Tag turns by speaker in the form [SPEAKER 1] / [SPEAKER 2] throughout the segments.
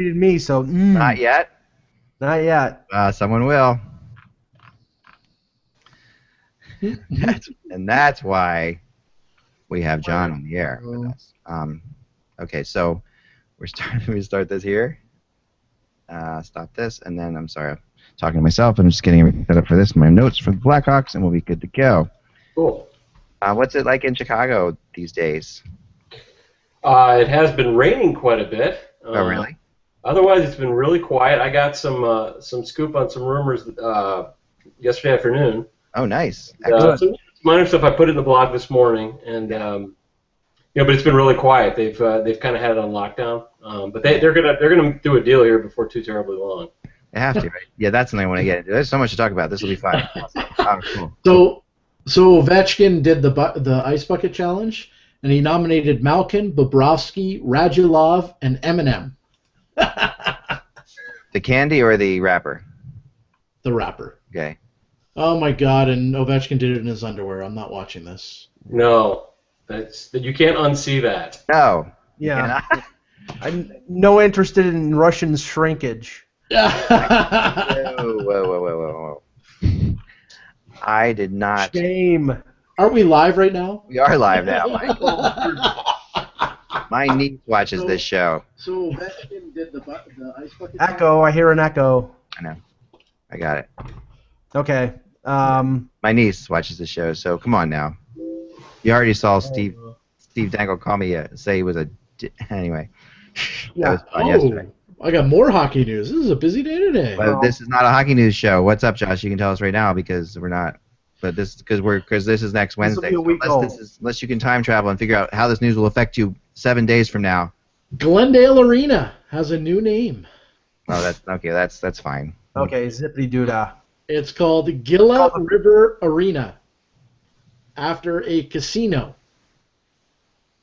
[SPEAKER 1] tweeted me, so
[SPEAKER 2] Not yet.
[SPEAKER 1] Not yet.
[SPEAKER 2] Someone will. That's why we have John on the air with us. Okay, so we start this here. Stop this, and then I'm sorry, I'm talking to myself. I'm just getting everything set up for this. My notes for the Blackhawks, and we'll be good to go.
[SPEAKER 3] Cool.
[SPEAKER 2] What's it like in Chicago these days?
[SPEAKER 3] It has been raining quite a bit.
[SPEAKER 2] Oh, really?
[SPEAKER 3] Otherwise, it's been really quiet. I got some scoop on some rumors yesterday afternoon.
[SPEAKER 2] Oh, nice.
[SPEAKER 3] Some minor stuff I put in the blog this morning, and but it's been really quiet. They've kind of had it on lockdown, but they're gonna do a deal here before too terribly long.
[SPEAKER 2] They have to, right? Yeah, that's something I want to get into. There's so much to talk about. This will be fun. Cool.
[SPEAKER 4] So Ovechkin did the Ice Bucket Challenge, and he nominated Malkin, Bobrovsky, Radulov, and Eminem.
[SPEAKER 2] The candy or the rapper?
[SPEAKER 4] The rapper.
[SPEAKER 2] Okay.
[SPEAKER 4] Oh my God! And Ovechkin did it in his underwear. I'm not watching this.
[SPEAKER 3] No, you can't unsee that.
[SPEAKER 2] No.
[SPEAKER 1] Yeah. I'm no interested in Russian shrinkage.
[SPEAKER 2] Whoa. I did not.
[SPEAKER 1] Shame.
[SPEAKER 4] Aren't we live right now?
[SPEAKER 2] We are live now, Michael. My niece watches this show.
[SPEAKER 4] So Ovechkin did the Ice Bucket.
[SPEAKER 1] Echo. I hear an echo.
[SPEAKER 2] I know. I got it.
[SPEAKER 1] Okay.
[SPEAKER 2] My niece watches the show, so come on now. You already saw Steve Dangle call me say he was a anyway. That was fun yesterday.
[SPEAKER 4] I got more hockey news. This is a busy day today.
[SPEAKER 2] But this is not a hockey news show. What's up, Josh? You can tell us right now because we're not. But this because this is next Wednesday. Unless you can time travel and figure out how this news will affect you 7 days from now.
[SPEAKER 4] Glendale Arena has a new name.
[SPEAKER 2] Oh, that's okay. That's fine.
[SPEAKER 1] Okay, zippity doodah.
[SPEAKER 4] It's called Gila River Arena, after a casino.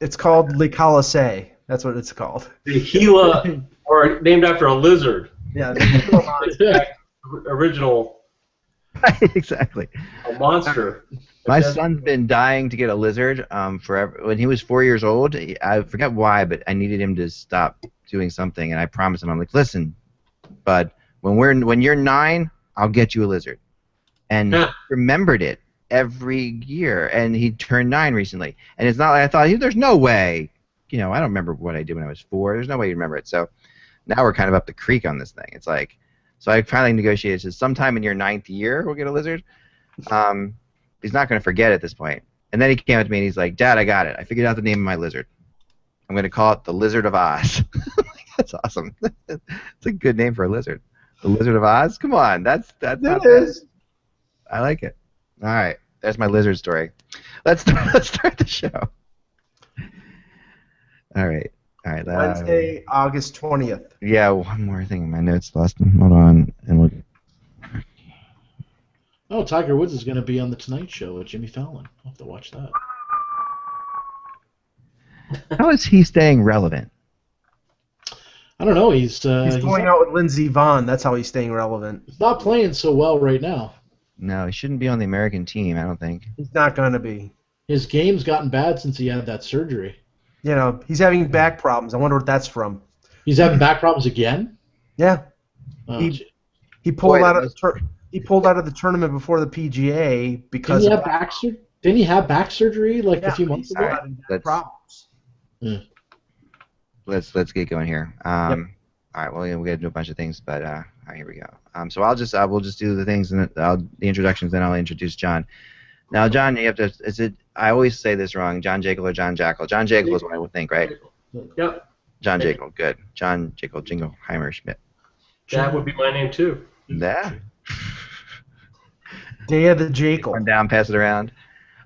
[SPEAKER 1] It's called Le Colisée. That's what it's called.
[SPEAKER 3] The Gila, or named after a lizard.
[SPEAKER 1] Yeah.
[SPEAKER 3] Original.
[SPEAKER 2] Exactly.
[SPEAKER 3] A monster.
[SPEAKER 2] My son's been dying to get a lizard forever. When he was 4 years old, I forget why, but I needed him to stop doing something, and I promised him, I'm like, listen, bud, when you're 9, I'll get you a lizard. And he remembered it every year, and he turned 9 recently. And it's not like I thought, there's no way. I don't remember what I did when I was 4. There's no way you remember it. So now we're kind of up the creek on this thing. It's like, so I finally negotiated, says sometime in your 9th year we'll get a lizard. He's not going to forget at this point. And then he came up to me and he's like, Dad, I got it. I figured out the name of my lizard. I'm going to call it the Lizard of Oz. That's awesome. It's a good name for a lizard. The Lizard of Oz? Come on. That's not bad. I like it. All right. There's my lizard story. Let's start the show. All right.
[SPEAKER 1] Wednesday, August 20th.
[SPEAKER 2] Yeah, one more thing in my notes. Lost them. Hold on. And we'll...
[SPEAKER 4] Oh, Tiger Woods is going to be on the Tonight Show with Jimmy Fallon. I'll have to watch that.
[SPEAKER 2] How is he staying relevant?
[SPEAKER 4] I don't know. He's
[SPEAKER 1] going out with Lindsey Vonn. That's how he's staying relevant.
[SPEAKER 4] He's not playing so well right now.
[SPEAKER 2] No, he shouldn't be on the American team, I don't think.
[SPEAKER 1] He's not going to be.
[SPEAKER 4] His game's gotten bad since he had that surgery.
[SPEAKER 1] He's having back problems. I wonder what that's from.
[SPEAKER 4] He's having back problems again?
[SPEAKER 1] Yeah.
[SPEAKER 4] Oh,
[SPEAKER 1] he pulled out of the tournament before the PGA because
[SPEAKER 4] didn't he have back surgery a few months ago?
[SPEAKER 2] Right, problems. Let's get going here. All right, well, we got to do a bunch of things, but all right, here we go. So we'll just do the things and the introductions, then I'll introduce John. Now, John, you have to. I always say this wrong. John Jaeckel or John Jaeckel? John Jaeckel is what I would think, right?
[SPEAKER 3] Yep.
[SPEAKER 2] John Jaeckel, good. John Jaeckel, Jingleheimer Schmidt.
[SPEAKER 3] That would be my name too.
[SPEAKER 2] Yeah.
[SPEAKER 1] Day of the Jaeckel.
[SPEAKER 2] Run down, pass it around.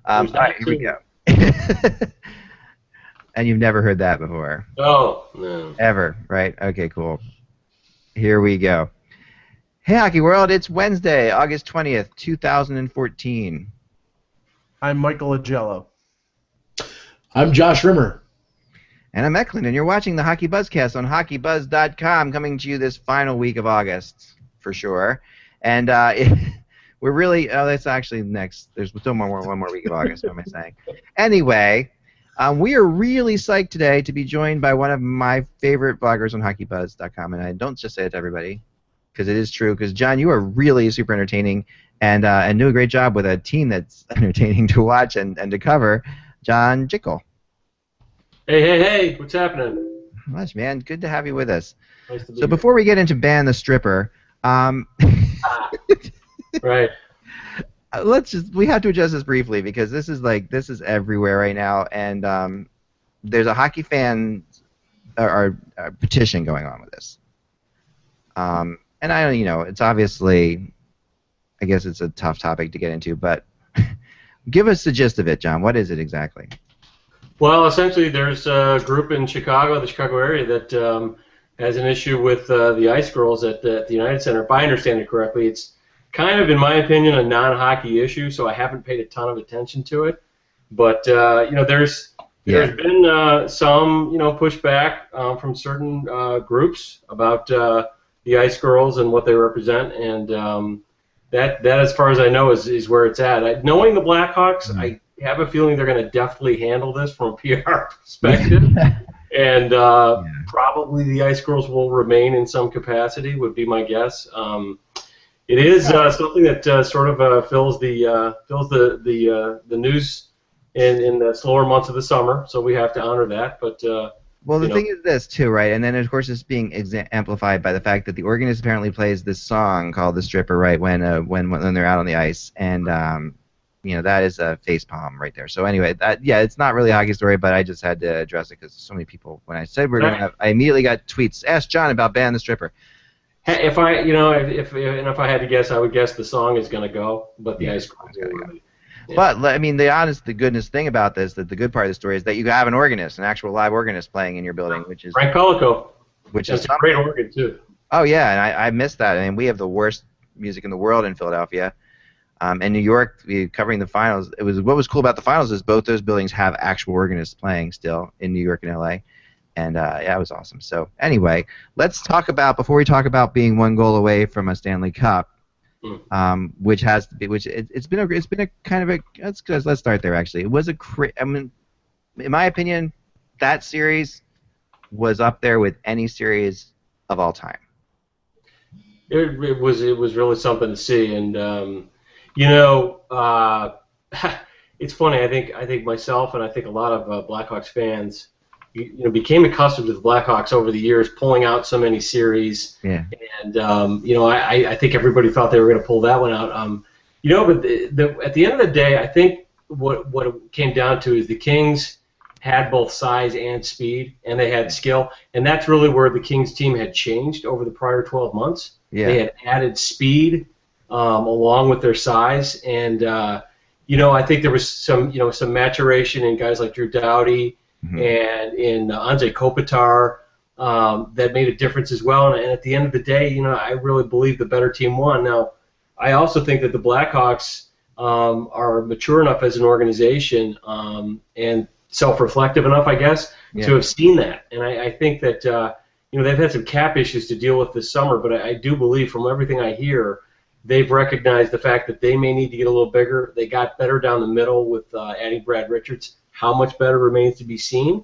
[SPEAKER 2] All right, here we go. And you've never heard that before?
[SPEAKER 3] Oh, no.
[SPEAKER 2] Ever, right? Okay, cool. Here we go. Hey, Hockey World, it's Wednesday, August 20th, 2014.
[SPEAKER 1] I'm Michael Agello.
[SPEAKER 4] I'm Josh Rimmer.
[SPEAKER 2] And I'm Eklund, and you're watching the Hockey Buzzcast on HockeyBuzz.com, coming to you this final week of August, for sure. And we're really, that's actually next. There's still one more week of August, what am I saying? Anyway, We are really psyched today to be joined by one of my favorite bloggers on HockeyBuzz.com, and I don't just say it to everybody, because it is true. Because John, you are really super entertaining, and do a great job with a team that's entertaining to watch and to cover. John Jaeckel.
[SPEAKER 3] Hey, what's happening?
[SPEAKER 2] Much, man. Good to have you with us.
[SPEAKER 3] Nice to be
[SPEAKER 2] So before we get into Ban the Stripper,
[SPEAKER 3] right.
[SPEAKER 2] we have to address this briefly because this is everywhere right now, and there's a hockey fan or petition going on with this. And I don't, it's obviously, I guess it's a tough topic to get into, but give us the gist of it, John. What is it exactly?
[SPEAKER 3] Well, essentially, there's a group in Chicago, the Chicago area, that has an issue with the Ice Girls at the United Center. If I understand it correctly, it's kind of, in my opinion, a non-hockey issue, so I haven't paid a ton of attention to it. But there's been some pushback from certain groups about the Ice Girls and what they represent, and that as far as I know is where it's at. Knowing the Blackhawks, I have a feeling they're going to deftly handle this from a PR perspective, and probably the Ice Girls will remain in some capacity, would be my guess. It is something that sort of fills the news in the slower months of the summer, so we have to honor that. But
[SPEAKER 2] well, the thing is this too, right? And then of course it's being amplified by the fact that the organist apparently plays this song called "The Stripper," right? When they're out on the ice, and that is a facepalm right there. So anyway, it's not really a hockey story, but I just had to address it because so many people. When I said we're gonna have, I immediately got tweets. Ask John about Ban the Stripper.
[SPEAKER 3] If I had to guess, I would guess the song is going to go, but the Ice Girls will remain. Yeah.
[SPEAKER 2] But I mean, the goodness thing about this, that the good part of the story is that you have an organist, an actual live organist playing in your building, which is
[SPEAKER 3] Frank Pellico,
[SPEAKER 2] which
[SPEAKER 3] is
[SPEAKER 2] a
[SPEAKER 3] great organ too.
[SPEAKER 2] Oh yeah, and I missed that. I mean, we have the worst music in the world in Philadelphia, and New York. Covering the finals, what was cool about the finals is both those buildings have actual organists playing still in New York and LA. And it was awesome. So anyway, let's talk about, before we talk about being one goal away from a Stanley Cup, which has to be, it's been a kind of a, let's start there actually. It was in my opinion, that series was up there with any series of all time.
[SPEAKER 3] It was really something to see, and it's funny. I think myself and I think a lot of Blackhawks fans became accustomed to the Blackhawks over the years, pulling out so many series.
[SPEAKER 2] Yeah.
[SPEAKER 3] And I think everybody thought they were going to pull that one out. But at the end of the day, I think what it came down to is the Kings had both size and speed, and they had skill, and that's really where the Kings team had changed over the prior 12 months.
[SPEAKER 2] Yeah.
[SPEAKER 3] They had added speed along with their size, and I think there was some maturation in guys like Drew Doughty. And in Anze Kopitar, that made a difference as well. And at the end of the day, I really believe the better team won. Now, I also think that the Blackhawks are mature enough as an organization and self-reflective enough, I guess, to have seen that. And I think that they've had some cap issues to deal with this summer, but I do believe from everything I hear, they've recognized the fact that they may need to get a little bigger. They got better down the middle with adding Brad Richards. How much better remains to be seen,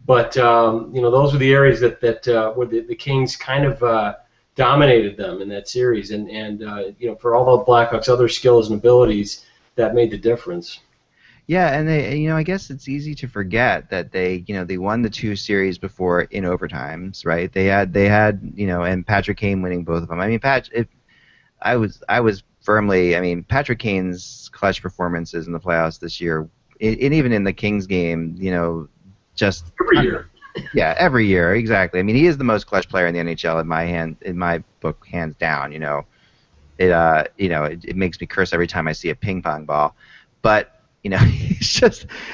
[SPEAKER 3] but those were the areas that where the Kings kind of dominated them in that series, and for all the Blackhawks' other skills and abilities, that made the difference.
[SPEAKER 2] Yeah, and they, I guess it's easy to forget that they won the two series before in overtimes, right? They had, and Patrick Kane winning both of them. I mean, I was firmly, Patrick Kane's clutch performances in the playoffs this year. And even in the Kings game, just
[SPEAKER 3] every year.
[SPEAKER 2] Yeah, every year, exactly. I mean, he is the most clutch player in the NHL in my book, hands down. It makes me curse every time I see a ping pong ball. But he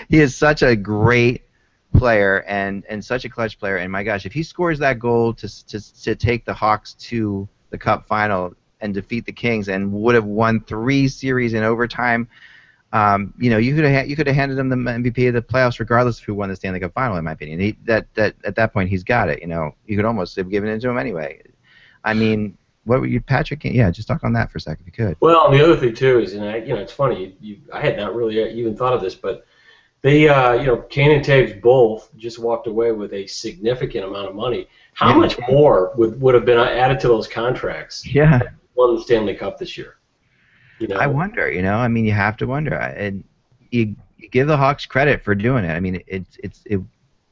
[SPEAKER 2] is such a great player and such a clutch player. And my gosh, if he scores that goal to take the Hawks to the Cup final and defeat the Kings and would have won 3 series in overtime. You could have handed him the MVP of the playoffs regardless of who won the Stanley Cup final. In my opinion, at that point he's got it. You could almost have given it to him anyway. I mean, what were you, Patrick? Yeah, just talk on that for a second if you could.
[SPEAKER 3] Well, the other thing too is, and it's funny. I had not really even thought of this, but they, Kane and Toews both just walked away with a significant amount of money. How much more would have been added to those contracts?
[SPEAKER 2] Yeah.
[SPEAKER 3] If they won the Stanley Cup this year.
[SPEAKER 2] I wonder. I mean, you have to wonder. And you give the Hawks credit for doing it. I mean,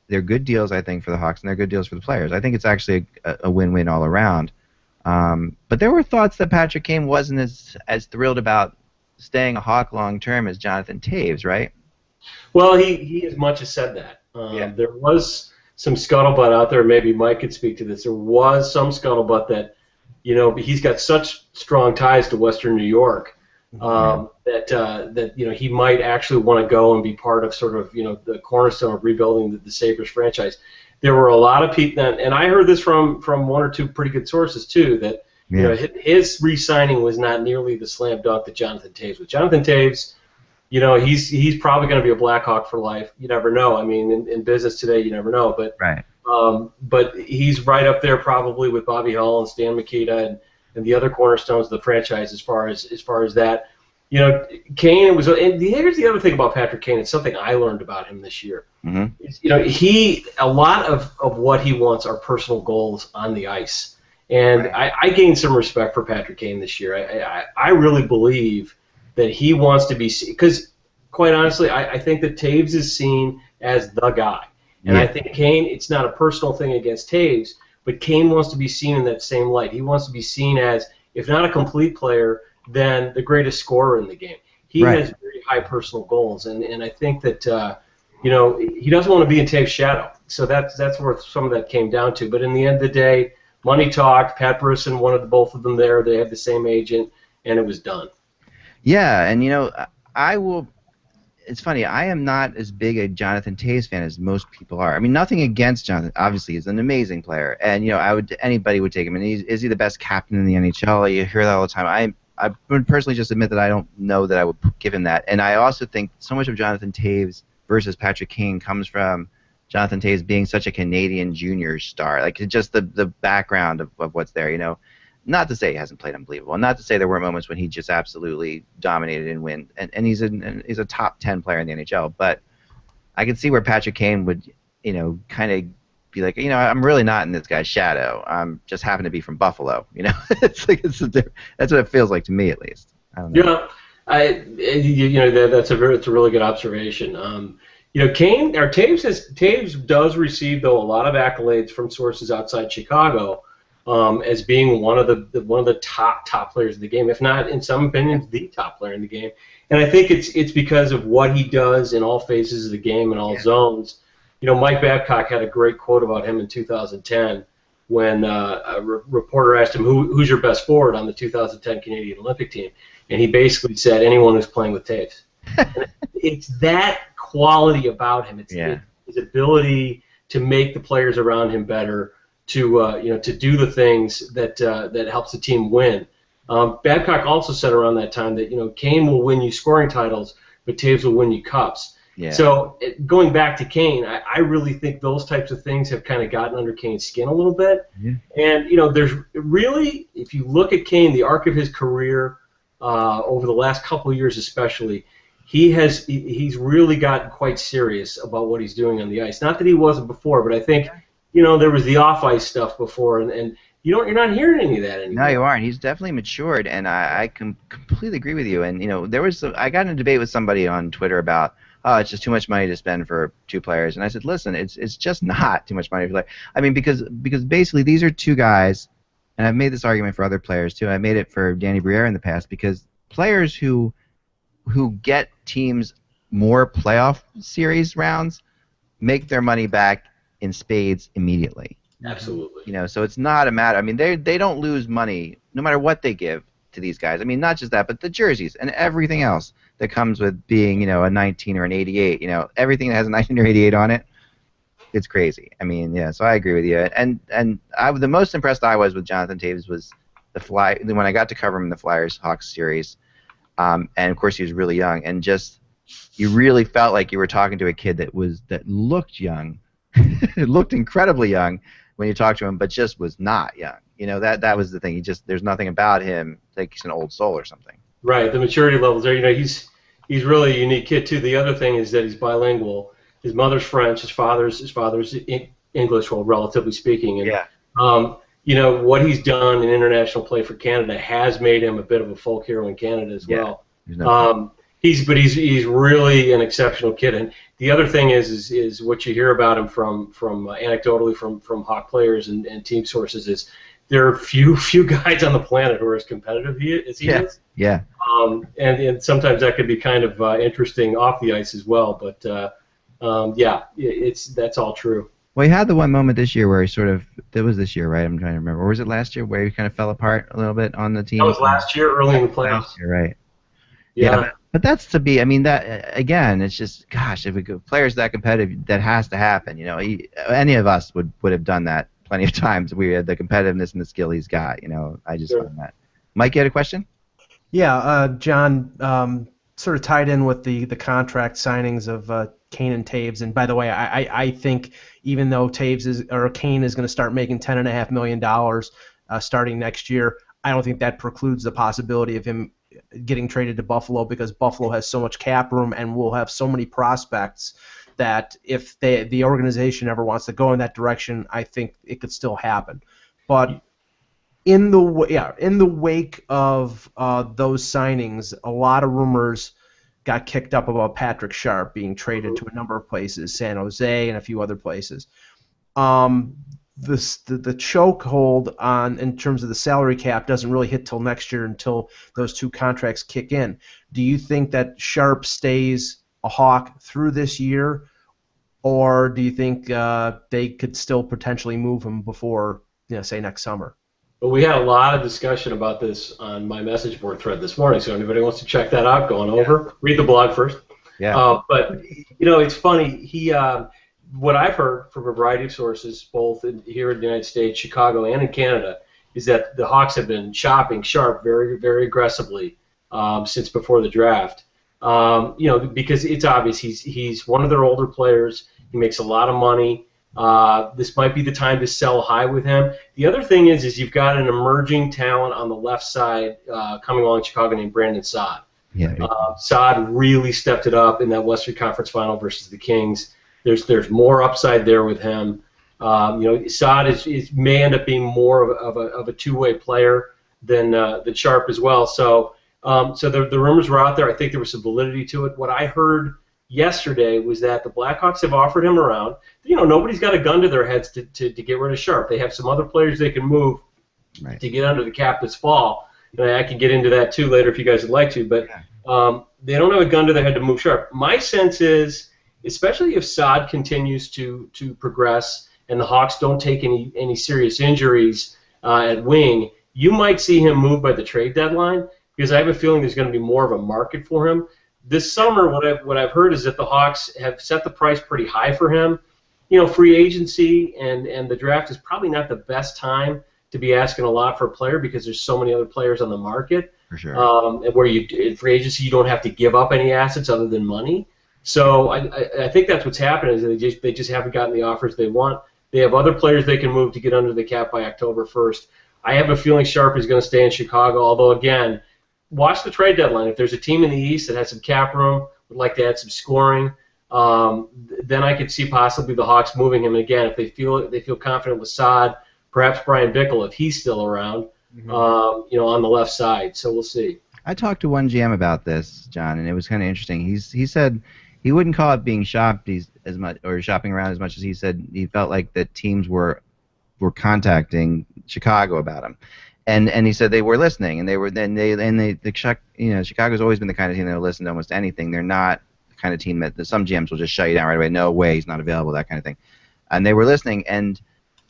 [SPEAKER 2] they're good deals, I think, for the Hawks, and they're good deals for the players. I think it's actually a win-win all around. But there were thoughts that Patrick Kane wasn't as thrilled about staying a Hawk long-term as Jonathan Toews, right?
[SPEAKER 3] Well, he as much as said that. There was some scuttlebutt out there. Maybe Mike could speak to this. There was some scuttlebutt that, he's got such strong ties to Western New York that he might actually want to go and be part of sort of the cornerstone of rebuilding the Sabres franchise. There were a lot of people, and I heard this from one or two pretty good sources too, that his re-signing was not nearly the slam dunk that Jonathan Toews was. Jonathan Toews, he's probably going to be a Blackhawk for life. You never know. I mean, in business today, you never know. But but he's right up there probably with Bobby Hull and Stan Mikita and the other cornerstones of the franchise as far as that. Kane was. And here's the other thing about Patrick Kane. It's something I learned about him this year. Mm-hmm. A lot of what he wants are personal goals on the ice, and I gained some respect for Patrick Kane this year. I really believe that he wants to be, because quite honestly, I think that Toews is seen as the guy, and I think Kane. It's not a personal thing against Toews, but Kane wants to be seen in that same light. He wants to be seen as, if not a complete player, then the greatest scorer in the game. He has very high personal goals, and I think that he doesn't want to be in Toews' shadow. So that's where some of that came down to. But in the end of the day, money talked. Pat Brisson wanted both of them there. They had the same agent, and it was done.
[SPEAKER 2] Yeah, and I will. It's funny. I am not as big a Jonathan Toews fan as most people are. I mean, nothing against Jonathan. Obviously, he's an amazing player, and anybody would take him. And is he the best captain in the NHL? You hear that all the time. I would personally just admit that I don't know that I would give him that. And I also think so much of Jonathan Toews versus Patrick Kane comes from Jonathan Toews being such a Canadian junior star. Like, just the background of what's there, Not to say he hasn't played unbelievable. Not to say there weren't moments when he just absolutely dominated and win. And he's a top 10 player in the NHL. But I can see where Patrick Kane would, kind of be like, I'm really not in this guy's shadow. I'm just happen to be from Buffalo. It's like that's what it feels like to me, at least. I don't know.
[SPEAKER 3] That's a really good observation. Kane or Toews does receive though a lot of accolades from sources outside Chicago as being one of the top players in the game, if not in some opinions the top player in the game. And I think it's because of what he does in all phases of the game and all zones. Mike Babcock had a great quote about him in 2010 when a reporter asked him, who's your best forward on the 2010 Canadian Olympic team? And he basically said, anyone who's playing with Toews. It's that quality about him. It's his ability to make the players around him better, to do the things that helps the team win. Babcock also said around that time that Kane will win you scoring titles, but Toews will win you cups. Yeah. So going back to Kane, I really think those types of things have kind of gotten under Kane's skin a little bit. Yeah. And there's really, if you look at Kane, the arc of his career over the last couple of years especially, he's really gotten quite serious about what he's doing on the ice. Not that he wasn't before, but I think there was the off-ice stuff before, and you're not hearing any of that anymore.
[SPEAKER 2] No, you aren't. He's definitely matured, and I completely agree with you. And I got in a debate with somebody on Twitter about, it's just too much money to spend for two players, and I said, listen, it's just not too much money for because basically these are two guys, and I've made this argument for other players too. I made it for Danny Briere in the past, because players who get teams more playoff series rounds make their money back in spades immediately.
[SPEAKER 3] Absolutely.
[SPEAKER 2] So it's not a matter. I mean, they don't lose money no matter what they give to these guys. I mean, not just that, but the jerseys and everything else that comes with being, a 19 or an 88. Everything that has a 19 or 88 on it, it's crazy. I mean, yeah. So I agree with you. And the most impressed I was with Jonathan Toews was when I got to cover him in the Flyers-Hawks series. And of course he was really young, and just you really felt like you were talking to a kid that looked young, it looked incredibly young when you talked to him, but just was not young. That was the thing. There's nothing about him like he's an old soul or something.
[SPEAKER 3] Right, the maturity levels there. He's he's really a unique kid too. The other thing is that he's bilingual. His mother's French, his father's English, well, relatively speaking. And,
[SPEAKER 2] Yeah.
[SPEAKER 3] you know, what he's done in international play for Canada has made him a bit of a folk hero in Canada as well. He's really an exceptional kid. And the other thing is what you hear about him from anecdotally from Hawk players and team sources is there are few guys on the planet who are as competitive as he is.
[SPEAKER 2] Yeah.
[SPEAKER 3] And sometimes that could be kind of interesting off the ice as well. But yeah, that's all true.
[SPEAKER 2] Well, he had the one moment this year where he that was this year, right? I'm trying to remember. Or was it last year where he kind of fell apart a little bit on the team?
[SPEAKER 3] That was last year, early in the playoffs.
[SPEAKER 2] Last year, right.
[SPEAKER 3] Yeah.
[SPEAKER 2] But that's to be, I mean, that, again, it's just, gosh, if a player's that competitive, that has to happen. You know, any of us would have done that plenty of times. We had the competitiveness and the skill he's got, you know. I just find that. Mike, you had a question?
[SPEAKER 1] Yeah, John, sort of tied in with the contract signings of Kane and Toews. And by the way, I think even though Kane is going to start making $10.5 million starting next year, I don't think that precludes the possibility of him getting traded to Buffalo, because Buffalo has so much cap room and will have so many prospects that if the organization ever wants to go in that direction, I think it could still happen. But in the wake of those signings, a lot of rumors got kicked up about Patrick Sharp being traded to a number of places, San Jose and a few other places. The chokehold on in terms of the salary cap doesn't really hit till next year until those two contracts kick in. Do you think that Sharp stays a Hawk through this year, or do you think they could still potentially move him before, say next summer?
[SPEAKER 3] Well, we had a lot of discussion about this on my message board thread this morning, so anybody wants to check that out, go on over, read the blog first.
[SPEAKER 2] Yeah.
[SPEAKER 3] But it's funny. What I've heard from a variety of sources, both here in the United States, Chicago, and in Canada, is that the Hawks have been shopping Sharp very, very aggressively since before the draft. Because it's obvious he's one of their older players. He makes a lot of money. This might be the time to sell high with him. The other thing is you've got an emerging talent on the left side coming along in Chicago named Brandon Saad.
[SPEAKER 2] Yeah.
[SPEAKER 3] Saad really stepped it up in that Western Conference Final versus the Kings. There's more upside there with him. Saad may end up being more of a two-way player than Sharp as well. So the rumors were out there. I think there was some validity to it. What I heard yesterday was that the Blackhawks have offered him around. Nobody's got a gun to their heads to get rid of Sharp. They have some other players they can move to get under the cap this fall. And I can get into that too later if you guys would like to. But they don't have a gun to their head to move Sharp. My sense is, especially if Saad continues to progress and the Hawks don't take any serious injuries at wing, you might see him move by the trade deadline, because I have a feeling there's going to be more of a market for him. This summer, what I've heard is that the Hawks have set the price pretty high for him. Free agency and the draft is probably not the best time to be asking a lot for a player, because there's so many other players on the market.
[SPEAKER 2] For sure.
[SPEAKER 3] And where in free agency you don't have to give up any assets other than money. So I think that's what's happening, is they just haven't gotten the offers they want. They have other players they can move to get under the cap by October 1st. I have a feeling Sharp is going to stay in Chicago, although, again, watch the trade deadline. If there's a team in the East that has some cap room, would like to add some scoring, then I could see possibly the Hawks moving him. And again, if they feel confident with Saad, perhaps Brian Bickle, if he's still around, on the left side. So we'll see.
[SPEAKER 2] I talked to one GM about this, John, and it was kind of interesting. He said he wouldn't call it being shopped as much, or shopping around as much, as he said he felt like that teams were contacting Chicago about him, and he said they were listening, and Chicago's always been the kind of team that will listen to almost anything. They're not the kind of team that some GMs will just shut you down right away. No way, he's not available, that kind of thing. And they were listening,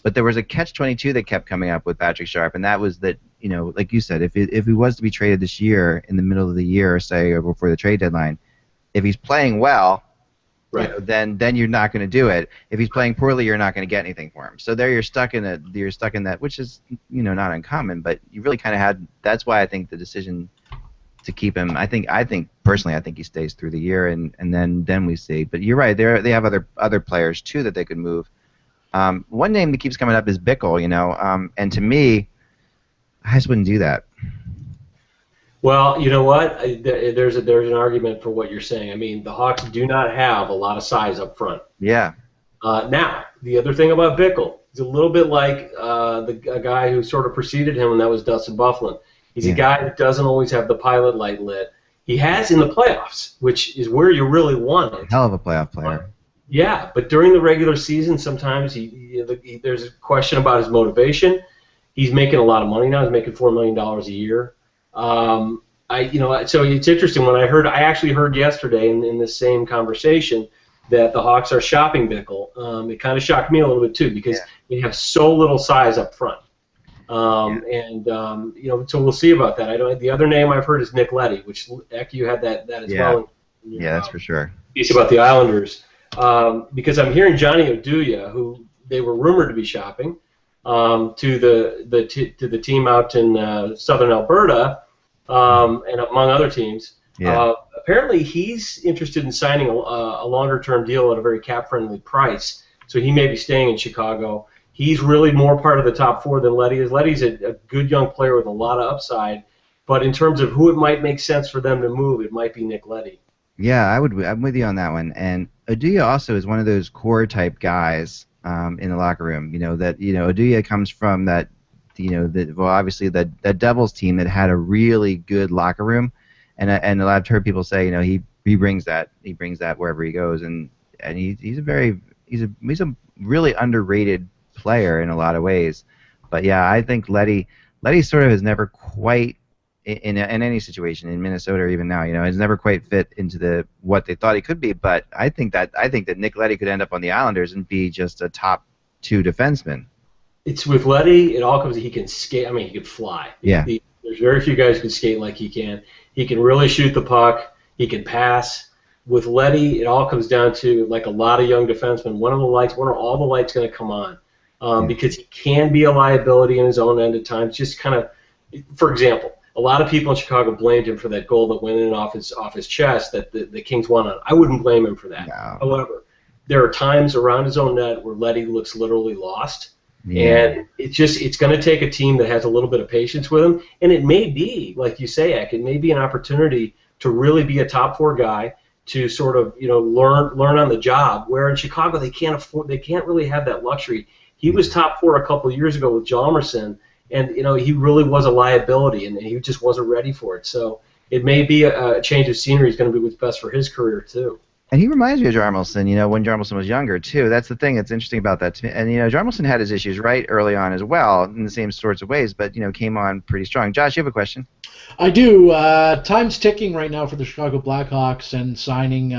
[SPEAKER 2] but there was a catch-22 that kept coming up with Patrick Sharp, and that was that, like you said, if he was to be traded this year in the middle of the year, say, or before the trade deadline, if he's playing well,
[SPEAKER 3] right,
[SPEAKER 2] then you're not going to do it. If he's playing poorly, you're not going to get anything for him. So there you're stuck in that, which is not uncommon, but you really kind of had. That's why I think the decision to keep him. I think personally, I think he stays through the year, and then we see. But you're right. They have other players too that they could move. One name that keeps coming up is Bickle. And to me, I just wouldn't do that.
[SPEAKER 3] Well, you know what? There's an argument for what you're saying. I mean, the Hawks do not have a lot of size up front.
[SPEAKER 2] Yeah.
[SPEAKER 3] Now, the other thing about Bickle, he's a little bit like a guy who sort of preceded him, and that was Dustin Byfuglien. He's a guy that doesn't always have the pilot light lit. He has in the playoffs, which is where you really want it.
[SPEAKER 2] Hell of a playoff player.
[SPEAKER 3] Yeah, but during the regular season, sometimes there's a question about his motivation. He's making a lot of money now. He's making $4 million a year. So it's interesting. I actually heard yesterday in this same conversation that the Hawks are shopping Bickle. It kind of shocked me a little bit too because they have so little size up front. So we'll see about that. The other name I've heard is Nick Leddy, which Eck, you had that as well.
[SPEAKER 2] Yeah, that's for sure.
[SPEAKER 3] Piece about the Islanders, because I'm hearing Johnny Oduya, who they were rumored to be shopping, to the team out in southern Alberta, and among other teams.
[SPEAKER 2] Yeah.
[SPEAKER 3] Apparently, he's interested in signing a longer-term deal at a very cap-friendly price, so he may be staying in Chicago. He's really more part of the top four than Leddy is. Leddy's a good young player with a lot of upside, but in terms of who it might make sense for them to move, it might be Nick Leddy.
[SPEAKER 2] Yeah, I'm with you on that one. And Oduya also is one of those core type guys in the locker room. Oduya comes from that, obviously that Devils team that had a really good locker room, and I've heard people say, he brings that wherever he goes, and he's a really underrated player in a lot of ways. But yeah, I think Leddy sort of has never quite in any situation in Minnesota or even now, has never quite fit into what they thought he could be. But I think that Nick Leddy could end up on the Islanders and be just a top 2 defenseman.
[SPEAKER 3] It's with Leddy, it all comes. He can skate. I mean, he can fly.
[SPEAKER 2] Yeah.
[SPEAKER 3] There's very few guys who can skate like he can. He can really shoot the puck. He can pass. With Leddy, it all comes down to, like a lot of young defensemen, when are all the lights going to come on? Because he can be a liability in his own end at times. Just kind of, for example, a lot of people in Chicago blamed him for that goal that went in off his chest that the Kings won on. I wouldn't blame him for that.
[SPEAKER 2] No.
[SPEAKER 3] However, there are times around his own net where Leddy looks literally lost.
[SPEAKER 2] Yeah.
[SPEAKER 3] And it's going to take a team that has a little bit of patience with him. And it may be, like you say, Eck, it may be an opportunity to really be a top 4 guy, to sort of learn on the job. Where in Chicago they can't really have that luxury. He was top 4 a couple of years ago with Hjalmarsson, and he really was a liability, and he just wasn't ready for it. So it may be a change of scenery is going to be what's best for his career too.
[SPEAKER 2] And he reminds me of Hjalmarsson, when Hjalmarsson was younger too. That's the thing that's interesting about that to me. And Hjalmarsson had his issues right early on as well in the same sorts of ways, but came on pretty strong. Josh, you have a question?
[SPEAKER 4] I do. Time's ticking right now for the Chicago Blackhawks and signing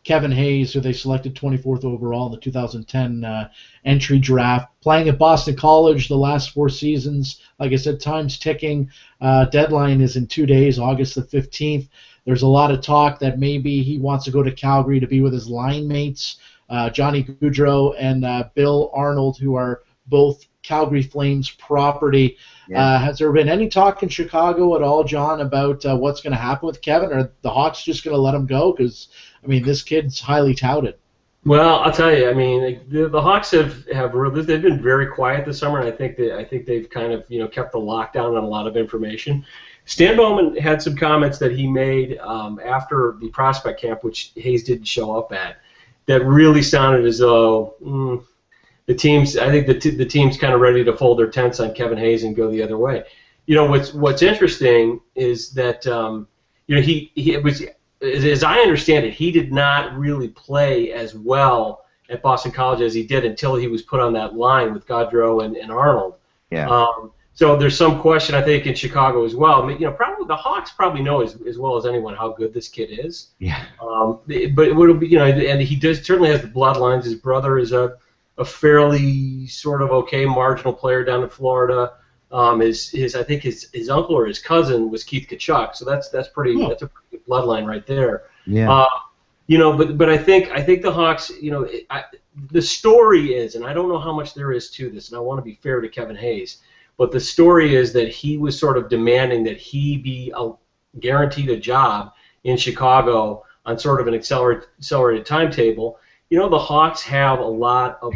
[SPEAKER 4] Kevin Hayes, who they selected 24th overall in the 2010 entry draft. Playing at Boston College the last 4 seasons. Like I said, time's ticking. Deadline is in 2 days, August the 15th. There's a lot of talk that maybe he wants to go to Calgary to be with his line mates, Johnny Gaudreau and Bill Arnold, who are both Calgary Flames property.
[SPEAKER 2] Yeah.
[SPEAKER 4] Has there been any talk in Chicago at all, John, about what's going to happen with Kevin? Are the Hawks just going to let him go? Because, this kid's highly touted.
[SPEAKER 3] Well, I'll tell you. The Hawks have they've been very quiet this summer, and I think they've kind of kept the lockdown on a lot of information. Stan Bowman had some comments that he made after the prospect camp, which Hayes didn't show up at, that really sounded as though the team's kind of ready to fold their tents on Kevin Hayes and go the other way. What's interesting is that he was, as I understand it, he did not really play as well at Boston College as he did until he was put on that line with Gaudreau and Arnold.
[SPEAKER 2] Yeah.
[SPEAKER 3] So there's some question, I think, in Chicago as well. Probably the Hawks probably know as well as anyone how good this kid is.
[SPEAKER 2] Yeah.
[SPEAKER 3] But it would be, and he certainly has the bloodlines. His brother is a fairly sort of okay marginal player down in Florida. I think his uncle or his cousin was Keith Tkachuk, so that's a pretty good bloodline right there.
[SPEAKER 2] Yeah.
[SPEAKER 3] But I think the Hawks, the story is, and I don't know how much there is to this, and I want to be fair to Kevin Hayes, but the story is that he was sort of demanding that he be guaranteed a job in Chicago on sort of an accelerated timetable. The Hawks have a lot of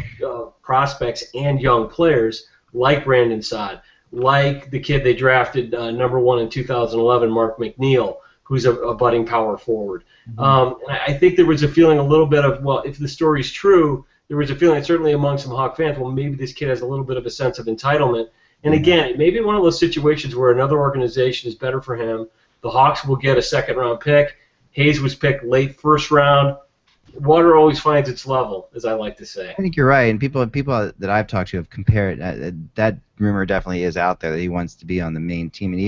[SPEAKER 3] prospects and young players like Brandon Saad, like the kid they drafted number 1 in 2011, Mark McNeil, who's a budding power forward. And I think there was a feeling a little bit of, well, if the story's true, there was a feeling certainly among some Hawk fans, well, maybe this kid has a little bit of a sense of entitlement. And again, it may be one of those situations where another organization is better for him. The Hawks will get a second-round pick. Hayes was picked late first round. Water always finds its level, as I like to say.
[SPEAKER 2] I think you're right, and people that I've talked to have compared. That rumor definitely is out there that he wants to be on the main team, and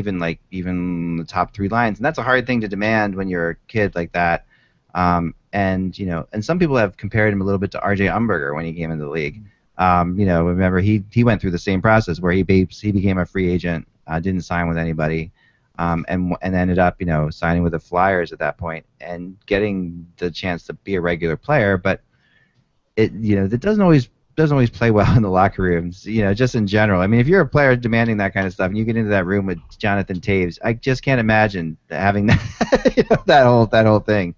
[SPEAKER 2] even the top 3 lines. And that's a hard thing to demand when you're a kid like that. And some people have compared him a little bit to R.J. Umberger when he came into the league. Remember he went through the same process where he became a free agent, didn't sign with anybody, and ended up signing with the Flyers at that point and getting the chance to be a regular player. But that doesn't always play well in the locker rooms. Just in general. I mean, if you're a player demanding that kind of stuff and you get into that room with Jonathan Toews, I just can't imagine having that that whole thing.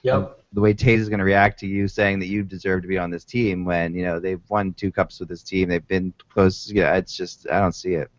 [SPEAKER 3] Yep.
[SPEAKER 2] The way Toews is going to react to you saying that you deserve to be on this team when they've won 2 cups with this team, they've been close. It's just I don't see it.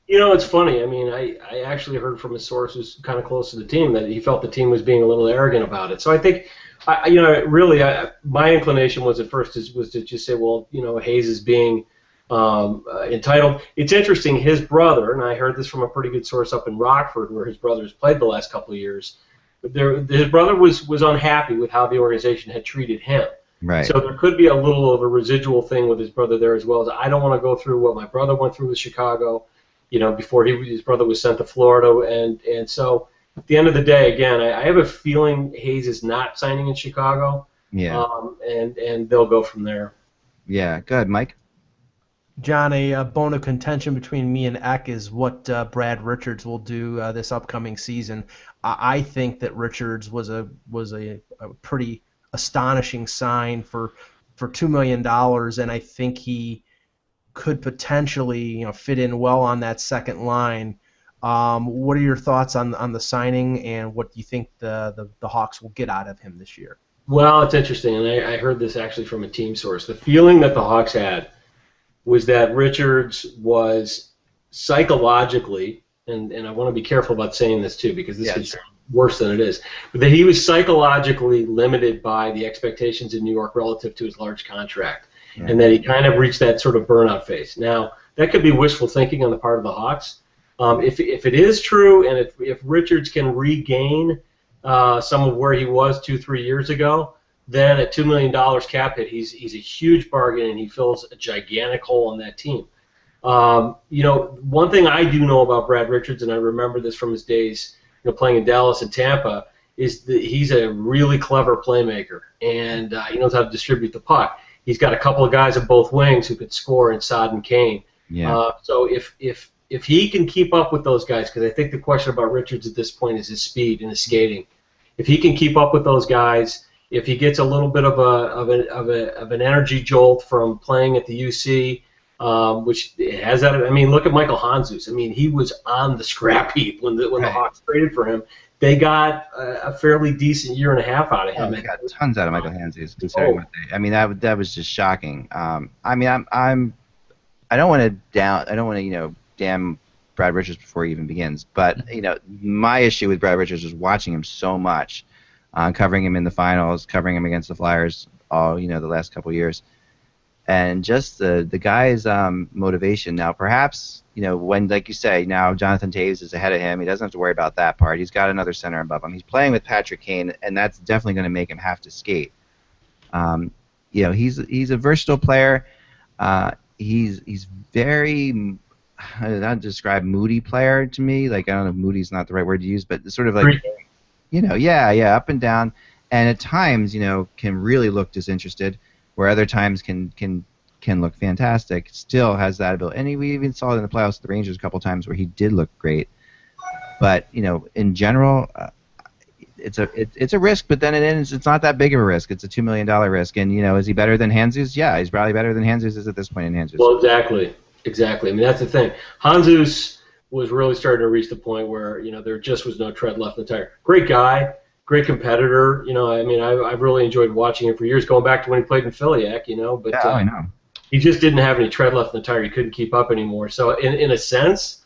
[SPEAKER 3] It's funny. I mean, I actually heard from a source who's kind of close to the team that he felt the team was being a little arrogant about it. So I think, my inclination was at first was to just say, well, Hayes is being entitled. It's interesting. His brother, and I heard this from a pretty good source up in Rockford, where his brother has played the last couple of years. His brother was unhappy with how the organization had treated him.
[SPEAKER 2] Right.
[SPEAKER 3] So there could be a little of a residual thing with his brother there as well. As I don't want to go through what my brother went through with Chicago, before his brother was sent to Florida, and so at the end of the day, again, I have a feeling Hayes is not signing in Chicago.
[SPEAKER 2] Yeah.
[SPEAKER 3] And they'll go from there.
[SPEAKER 2] Yeah. Go ahead, Mike.
[SPEAKER 1] John, a bone of contention between me and Eck is what Brad Richards will do this upcoming season. I think that Richards was a pretty astonishing sign for $2 million, and I think he could potentially fit in well on that second line. What are your thoughts on the signing, and what do you think the Hawks will get out of him this year?
[SPEAKER 3] Well, it's interesting, and I heard this actually from a team source. The feeling that the Hawks had was that Richards was psychologically, and I want to be careful about saying this too because this could sound worse than it is, but that he was psychologically limited by the expectations in New York relative to his large contract, and that he kind of reached that sort of burnout phase. Now, that could be wishful thinking on the part of the Hawks. If it is true, and if Richards can regain some of where he was 2-3 years ago, then at $2 million cap hit, he's a huge bargain, and he fills a gigantic hole in that team. One thing I do know about Brad Richards, and I remember this from his days playing in Dallas and Tampa, is that he's a really clever playmaker, and he knows how to distribute the puck. He's got a couple of guys at both wings who could score in Saad and Kane.
[SPEAKER 2] Yeah.
[SPEAKER 3] So if he can keep up with those guys, because I think the question about Richards at this point is his speed and his skating. If he can keep up with those guys, if he gets a little bit of an energy jolt from playing at the UC, which has that. I mean, look at Michael Handzus. I mean, he was on the scrap heap when the Hawks traded for him. They got a fairly decent year and a half out of him.
[SPEAKER 2] They got tons out of Michael Handzus, considering what they. I mean, that was just shocking. I mean, I don't want to damn Brad Richards before he even begins. But my issue with Brad Richards was watching him so much, covering him in the finals, covering him against the Flyers, all the last couple of years, and just the guy's motivation. Now, perhaps when, like you say, now Jonathan Toews is ahead of him, he doesn't have to worry about that part. He's got another center above him. He's playing with Patrick Kane, and that's definitely going to make him have to skate. He's a versatile player. He's very. How did that describe moody player to me? Like, I don't know if moody's not the right word to use, but sort of like, up and down, and at times, can really look disinterested, where other times can look fantastic. Still has that ability, and we even saw it in the playoffs with the Rangers a couple times where he did look great. But in general, it's a risk, but then it's not that big of a risk. It's a $2 million risk, and is he better than Handzus? Yeah, he's probably better than Handzus is at this point in Handzus.
[SPEAKER 3] Well, exactly. I mean, that's the thing. Handzus was really starting to reach the point where there just was no tread left in the tire. Great guy, great competitor. I mean, I've really enjoyed watching him for years, going back to when he played in Philly, But
[SPEAKER 2] I know.
[SPEAKER 3] he just didn't have any tread left in the tire. He couldn't keep up anymore. So in a sense,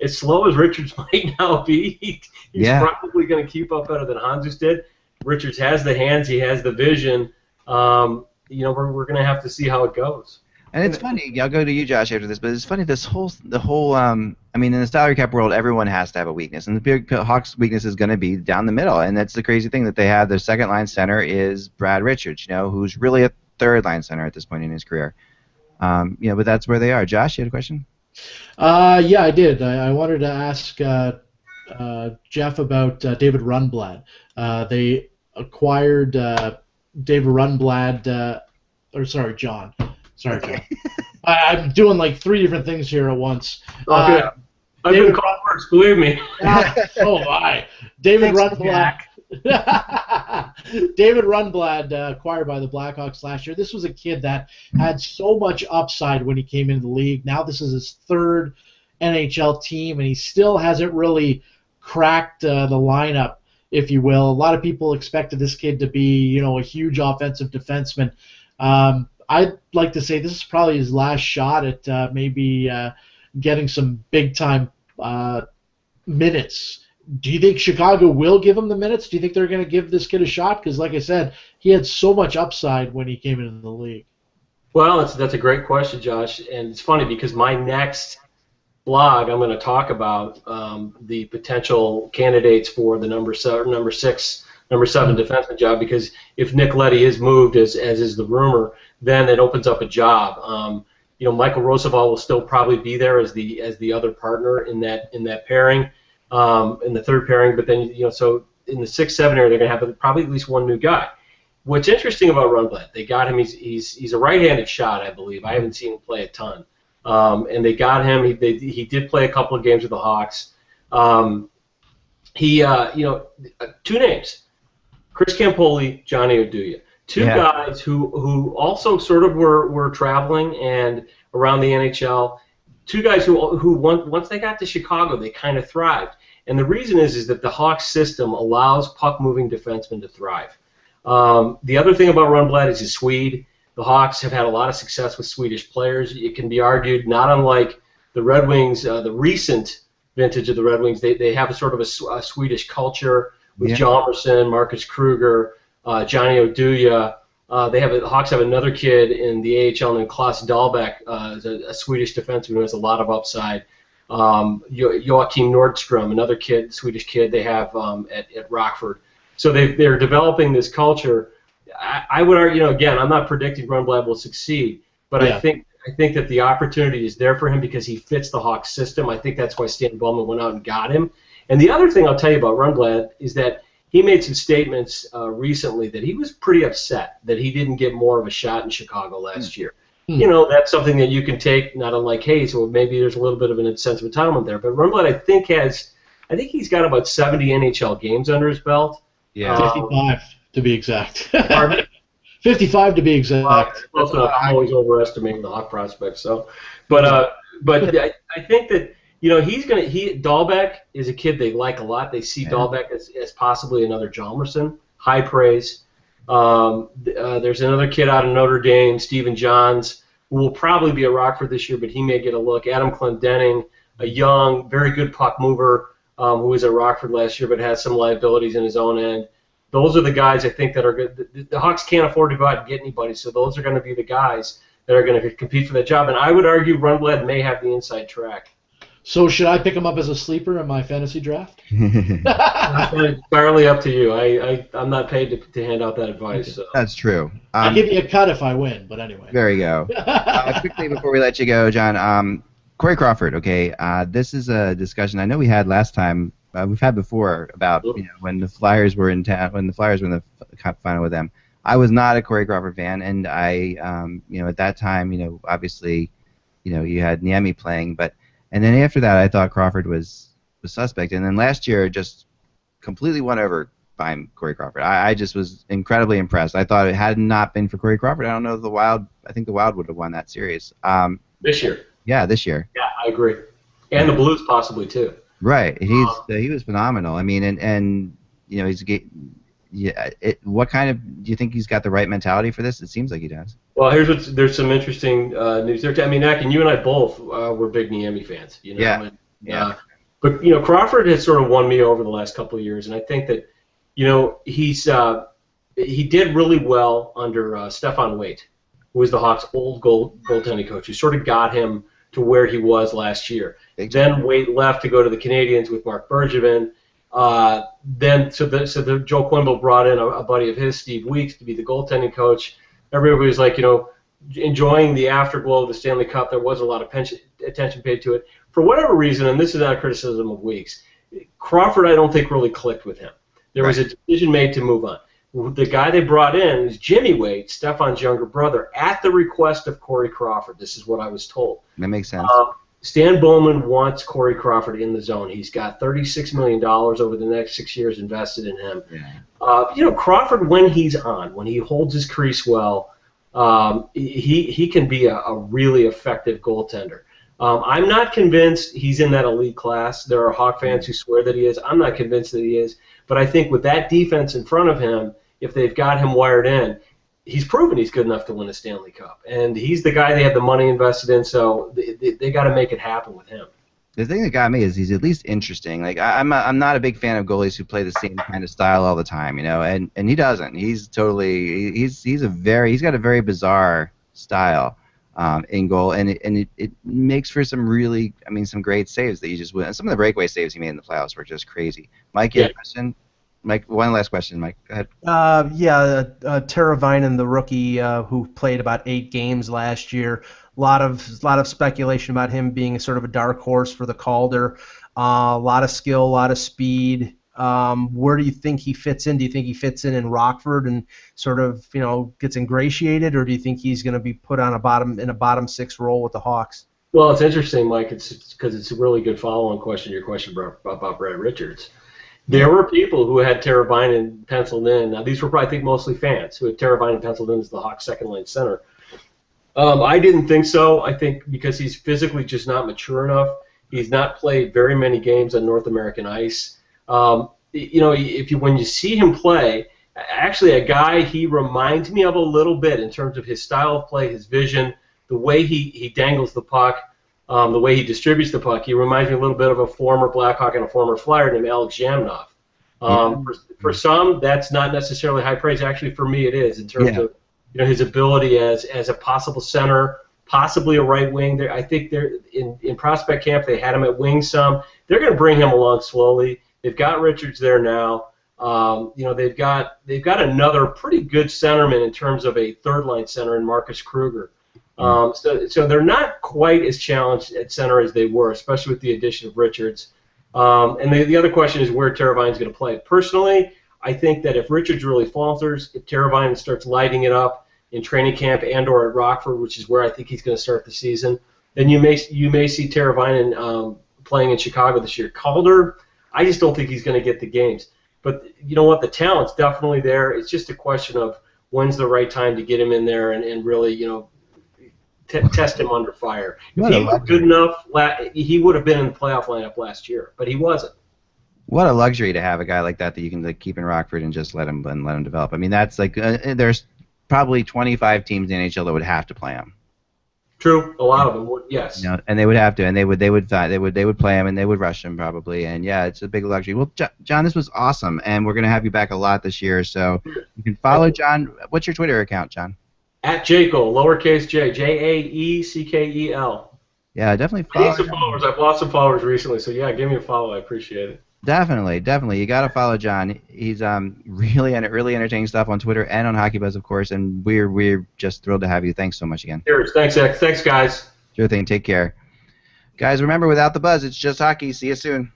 [SPEAKER 3] as slow as Richards might now be, he's probably going to keep up better than Handzus did. Richards has the hands, he has the vision. We're going to have to see how it goes.
[SPEAKER 2] And it's funny. I'll go to you, Josh, after this. But it's funny. The whole. I mean, in the salary cap world, everyone has to have a weakness, and the big Hawks' weakness is going to be down the middle. And that's the crazy thing that they have. Their second line center is Brad Richards, who's really a third line center at this point in his career. But that's where they are. Josh, you had a question?
[SPEAKER 4] Yeah, I did. I wanted to ask Jeff about David Rundblad. They acquired David Rundblad. John. Sorry, John. I'm doing like 3 different things here at once.
[SPEAKER 3] Okay. I've been called worse, believe me.
[SPEAKER 4] Oh my. David Rundblad. David Rundblad, acquired by the Blackhawks last year. This was a kid that had so much upside when he came into the league. Now this is his 3rd NHL team, and he still hasn't really cracked the lineup, if you will. A lot of people expected this kid to be, a huge offensive defenseman. I'd like to say this is probably his last shot at maybe getting some big-time minutes. Do you think Chicago will give him the minutes? Do you think they're going to give this kid a shot? Because, like I said, he had so much upside when he came into the league.
[SPEAKER 3] Well, that's a great question, Josh. And it's funny because my next blog, I'm going to talk about the potential candidates for the number 7 defenseman job, because if Nick Leddy is moved, as is the rumor, then it opens up a job. Michael Roosevelt will still probably be there as the other partner in that pairing, in the third pairing. But then so in the 6-7 area, they're going to have probably at least one new guy. What's interesting about Rundblad, they got him. He's a right-handed shot, I believe. I haven't seen him play a ton, and they got him. He did play a couple of games with the Hawks. 2 names. Chris Campoli, Johnny Oduya. 2 guys who also sort of were traveling and around the NHL. 2 guys who once they got to Chicago, they kind of thrived. And the reason is that the Hawks system allows puck-moving defensemen to thrive. The other thing about Rundblad is he's Swede. The Hawks have had a lot of success with Swedish players. It can be argued, not unlike the Red Wings, the recent vintage of the Red Wings, they have a sort of a Swedish culture with Hjalmarsson, Marcus Kruger, Johnny Oduya. The Hawks have another kid in the AHL named Klaus Dahlbeck, a Swedish defenseman who has a lot of upside. Joachim Nordstrom, another Swedish kid they have at Rockford. So they're developing this culture. I would argue, again, I'm not predicting Rundblad will succeed, but I think that the opportunity is there for him because he fits the Hawks system. I think that's why Stan Bowman went out and got him. And the other thing I'll tell you about Rundblad is that he made some statements recently that he was pretty upset that he didn't get more of a shot in Chicago last year. That's something that you can take, not unlike Hayes, or maybe there's a little bit of an sense of entitlement there. But Rundblad, I think he's got about 70 NHL games under his belt.
[SPEAKER 4] Yeah, 55 to be exact. 55 to be exact.
[SPEAKER 3] Close enough. I'm always overestimating the Hawk prospects. So, but I think that Dahlbeck is a kid they like a lot. They see Dahlbeck as possibly another Hjalmarsson. High praise. There's another kid out of Notre Dame, Stephen Johns, who will probably be a Rockford this year, but he may get a look. Adam Clendenning, a young, very good puck mover who was at Rockford last year but has some liabilities in his own end. Those are the guys I think that are good. The Hawks can't afford to go out and get anybody, so those are going to be the guys that are going to compete for that job. And I would argue Rundblad may have the inside track.
[SPEAKER 4] So should I pick him up as a sleeper in my fantasy draft?
[SPEAKER 3] It's entirely up to you. I'm not paid to hand out that advice. So.
[SPEAKER 2] That's true.
[SPEAKER 4] I'll give you a cut if I win, but anyway.
[SPEAKER 2] There you go. Quickly before we let you go, John, Corey Crawford, okay, this is a discussion I know we had last time. We've had before about when the Flyers were in town, when the Flyers were in the Cup final with them. I was not a Corey Crawford fan, and I, at that time, obviously, you had Niemi playing, and then after that, I thought Crawford was suspect, and then last year just completely won over by Corey Crawford. I just was incredibly impressed. I thought it had not been for Corey Crawford, I don't know if the Wild. I think the Wild would have won that series.
[SPEAKER 3] This year.
[SPEAKER 2] Yeah, this year.
[SPEAKER 3] Yeah, I agree, and the Blues possibly too.
[SPEAKER 2] Right, he was phenomenal. I mean, and what kind of do you think he's got the right mentality for this? It seems like he does.
[SPEAKER 3] Well, there's some interesting news there. I mean, Ak, and you and I both were big Niemi fans. You know?
[SPEAKER 2] Yeah.
[SPEAKER 3] And,
[SPEAKER 2] Yeah.
[SPEAKER 3] But Crawford has sort of won me over the last couple of years, and I think that he did really well under Stefan Waite, who was the Hawks' old goaltending coach, who sort of got him to where he was last year. Then Waite left to go to the Canadiens with Mark Bergevin. Then Joe Quenneville brought in a buddy of his, Steve Weeks, to be the goaltending coach. Everybody was like, enjoying the afterglow of the Stanley Cup. There wasn't a lot of attention paid to it. For whatever reason, and this is not a criticism of Weeks, Crawford I don't think really clicked with him. There was a decision made to move on. The guy they brought in is Jimmy Waite, Stefan's younger brother, at the request of Corey Crawford. This is what I was told.
[SPEAKER 2] That makes sense.
[SPEAKER 3] Stan Bowman wants Corey Crawford in the zone. He's got $36 million over the next 6 years invested in him. Yeah. Crawford, when he's on, when he holds his crease well, he can be a really effective goaltender. I'm not convinced he's in that elite class. There are Hawk fans who swear that he is. I'm not convinced that he is. But I think with that defense in front of him, if they've got him wired in, he's proven he's good enough to win a Stanley Cup. And he's the guy they have the money invested in, so they got to make it happen with him.
[SPEAKER 2] The thing that got me is he's at least interesting. Like I'm not a big fan of goalies who play the same kind of style all the time, and he doesn't. He's totally he's got a very bizarre style in goal, and it makes for some great saves that you just win. Some of the breakaway saves he made in the playoffs were just crazy. Mike, you have a question? Mike, one last question, Mike. Go ahead.
[SPEAKER 1] Teravainen, the rookie who played about 8 games last year. A lot of speculation about him being sort of a dark horse for the Calder. A lot of skill, a lot of speed. Where do you think he fits in? Do you think he fits in Rockford and sort of gets ingratiated, or do you think he's going to be put on a bottom 6 role with the Hawks?
[SPEAKER 3] Well, it's interesting, Mike. It's because it's a really good follow-on question. Your question about Brad Richards. There were people who had Teravainen penciled in. Now, these were probably, I think, mostly fans who had Teravainen penciled in as the Hawks' second-line center. I didn't think so. I think because he's physically just not mature enough. He's not played very many games on North American ice. When you see him play, actually a guy he reminds me of a little bit in terms of his style of play, his vision, the way he dangles the puck, the way he distributes the puck. He reminds me a little bit of a former Blackhawk and a former Flyer named Alex Zhamnov. For some, that's not necessarily high praise. Actually, for me, it is in terms of his ability as a possible center, possibly a right wing. I think they're in prospect camp. They had him at wing some. They're going to bring him along slowly. They've got Richards there now. They've got another pretty good centerman in terms of a third-line center in Marcus Kruger. So they're not quite as challenged at center as they were, especially with the addition of Richards. And the other question is where Teravainen's going to play. Personally, I think that if Richards really falters, if Teravainen starts lighting it up in training camp and/or at Rockford, which is where I think he's going to start the season, then you may see Teravainen playing in Chicago this year. Calder, I just don't think he's going to get the games. But you know what? The talent's definitely there. It's just a question of when's the right time to get him in there and really, test him under fire. If he was good enough, he would have been in the playoff lineup last year, but he wasn't.
[SPEAKER 2] What a luxury to have a guy like that you can keep in Rockford and just let him develop. I mean, that's there's probably 25 teams in the NHL that would have to play him.
[SPEAKER 3] True, a lot of them would, yes.
[SPEAKER 2] And they would have to, and they would play him, and they would rush him probably, and yeah, it's a big luxury. Well, John, this was awesome, and we're gonna have you back a lot this year, so you can follow John. What's your Twitter account, John?
[SPEAKER 3] At Jaeckel, lowercase j, Jaeckel.
[SPEAKER 2] Yeah, definitely follow.
[SPEAKER 3] I need some followers. I've lost some followers recently, so yeah, give me a follow. I appreciate it.
[SPEAKER 2] Definitely. You got to follow John. He's really entertaining stuff on Twitter and on HockeyBuzz, of course, and we're just thrilled to have you. Thanks so much again.
[SPEAKER 3] Cheers. Thanks, X. Thanks, guys.
[SPEAKER 2] Sure thing. Take care. Guys, remember, without the buzz, it's just hockey. See you soon.